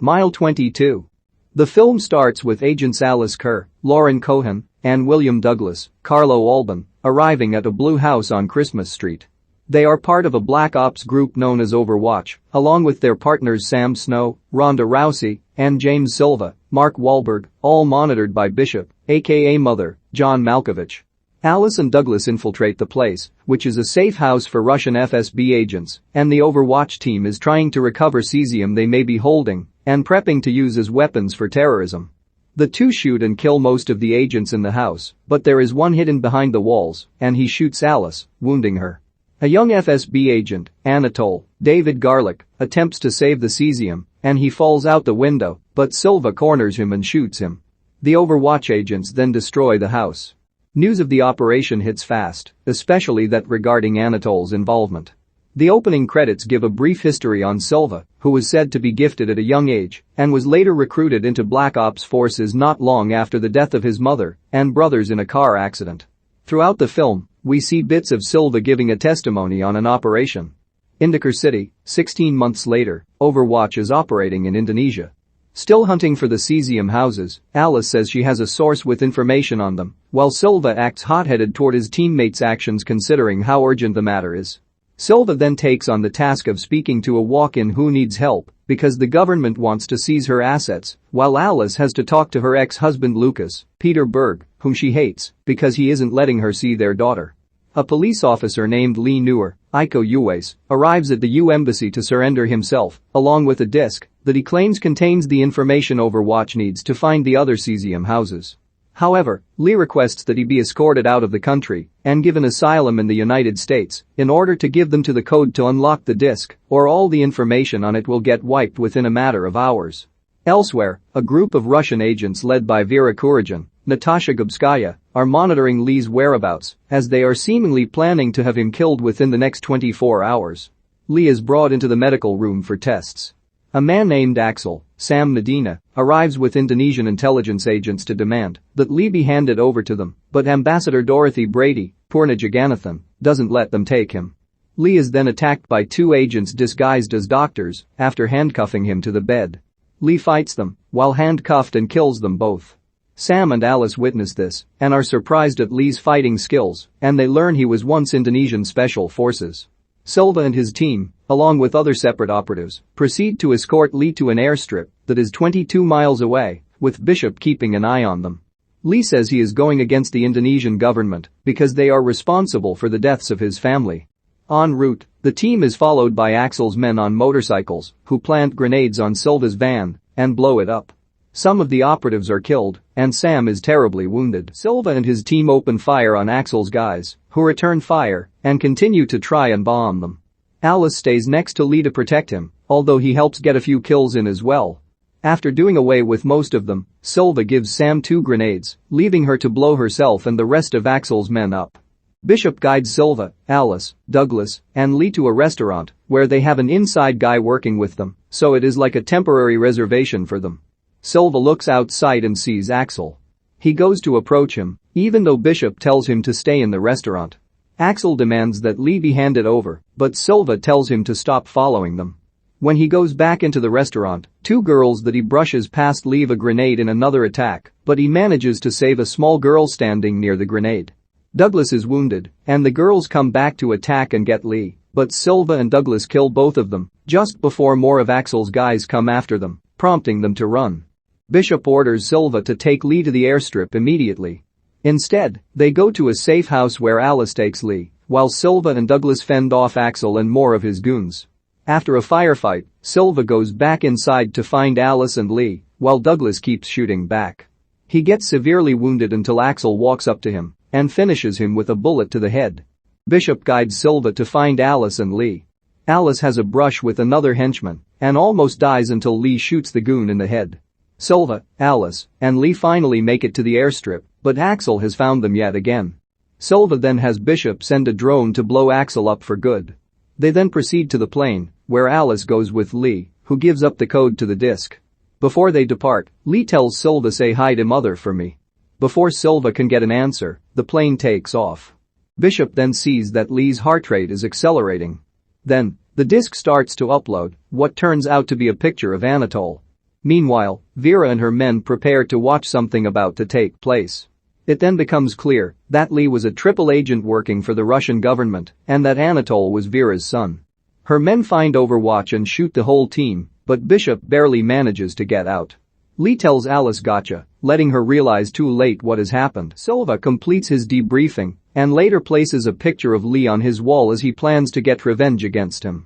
Mile 22. The film starts with agents Alice Kerr, Lauren Cohan, and William Douglas, Carlo Albán, arriving at a blue house on Christmas Street. They are part of a black ops group known as Overwatch, along with their partners Sam Snow, Ronda Rousey, and James Silva, Mark Wahlberg, all monitored by Bishop, aka Mother, John Malkovich. Alice and Douglas infiltrate the place, which is a safe house for Russian FSB agents, and the Overwatch team is trying to recover cesium they may be holding and prepping to use as weapons for terrorism. The two shoot and kill most of the agents in the house, but there is one hidden behind the walls, and he shoots Alice, wounding her. A young FSB agent, Anatole, David Garlic, attempts to save the cesium, and he falls out the window, but Silva corners him and shoots him. The Overwatch agents then destroy the house. News of the operation hits fast, especially that regarding Anatole's involvement. The opening credits give a brief history on Silva, who was said to be gifted at a young age and was later recruited into Black Ops forces not long after the death of his mother and brothers in a car accident. Throughout the film, we see bits of Silva giving a testimony on an operation. Indicor City, 16 months later, Overwatch is operating in Indonesia. Still hunting for the cesium houses, Alice says she has a source with information on them, while Silva acts hot-headed toward his teammates' actions considering how urgent the matter is. Silva then takes on the task of speaking to a walk-in who needs help because the government wants to seize her assets, while Alice has to talk to her ex-husband Lucas, Peter Berg, whom she hates because he isn't letting her see their daughter. A police officer named Lee Newer, Iko Uwais, arrives at the U embassy to surrender himself, along with a disc that he claims contains the information Overwatch needs to find the other cesium houses. However, Lee requests that he be escorted out of the country and given asylum in the United States in order to give them to the code to unlock the disc, or all the information on it will get wiped within a matter of hours. Elsewhere, a group of Russian agents led by Vera Kurijan, Natasha Goubskaya, are monitoring Lee's whereabouts as they are seemingly planning to have him killed within the next 24 hours. Lee is brought into the medical room for tests. A man named Axel, Sam Medina, arrives with Indonesian intelligence agents to demand that Lee be handed over to them, but Ambassador Dorothy Brady, Purna Jagannathan, doesn't let them take him. Lee is then attacked by two agents disguised as doctors after handcuffing him to the bed. Lee fights them while handcuffed and kills them both. Sam and Alice witness this and are surprised at Lee's fighting skills, and they learn he was once Indonesian Special Forces. Silva and his team, along with other separate operatives, proceed to escort Lee to an airstrip that is 22 miles away, with Bishop keeping an eye on them. Lee says he is going against the Indonesian government because they are responsible for the deaths of his family. En route, the team is followed by Axel's men on motorcycles who plant grenades on Silva's van and blow it up. Some of the operatives are killed, and Sam is terribly wounded. Silva and his team open fire on Axel's guys, who return fire and continue to try and bomb them. Alice stays next to Lee to protect him, although he helps get a few kills in as well. After doing away with most of them, Silva gives Sam 2 grenades, leaving her to blow herself and the rest of Axel's men up. Bishop guides Silva, Alice, Douglas, and Lee to a restaurant where they have an inside guy working with them, so it is like a temporary reservation for them. Silva looks outside and sees Axel. He goes to approach him, even though Bishop tells him to stay in the restaurant. Axel demands that Lee be handed over, but Silva tells him to stop following them. When he goes back into the restaurant, 2 girls that he brushes past leave a grenade in another attack, but he manages to save a small girl standing near the grenade. Douglas is wounded, and the girls come back to attack and get Lee, but Silva and Douglas kill both of them just before more of Axel's guys come after them, prompting them to run. Bishop orders Silva to take Lee to the airstrip immediately. Instead, they go to a safe house where Alice takes Lee, while Silva and Douglas fend off Axel and more of his goons. After a firefight, Silva goes back inside to find Alice and Lee, while Douglas keeps shooting back. He gets severely wounded until Axel walks up to him and finishes him with a bullet to the head. Bishop guides Silva to find Alice and Lee. Alice has a brush with another henchman and almost dies until Lee shoots the goon in the head. Silva, Alice, and Lee finally make it to the airstrip, but Axel has found them yet again. Silva then has Bishop send a drone to blow Axel up for good. They then proceed to the plane, where Alice goes with Lee, who gives up the code to the disc. Before they depart, Lee tells Silva say hi to mother for me. Before Silva can get an answer, the plane takes off. Bishop then sees that Lee's heart rate is accelerating. Then, the disc starts to upload what turns out to be a picture of Anatole. Meanwhile, Vera and her men prepare to watch something about to take place. It then becomes clear that Lee was a triple agent working for the Russian government and that Anatol was Vera's son. Her men find Overwatch and shoot the whole team, but Bishop barely manages to get out. Lee tells Alice gotcha, letting her realize too late what has happened. Silva completes his debriefing and later places a picture of Lee on his wall as he plans to get revenge against him.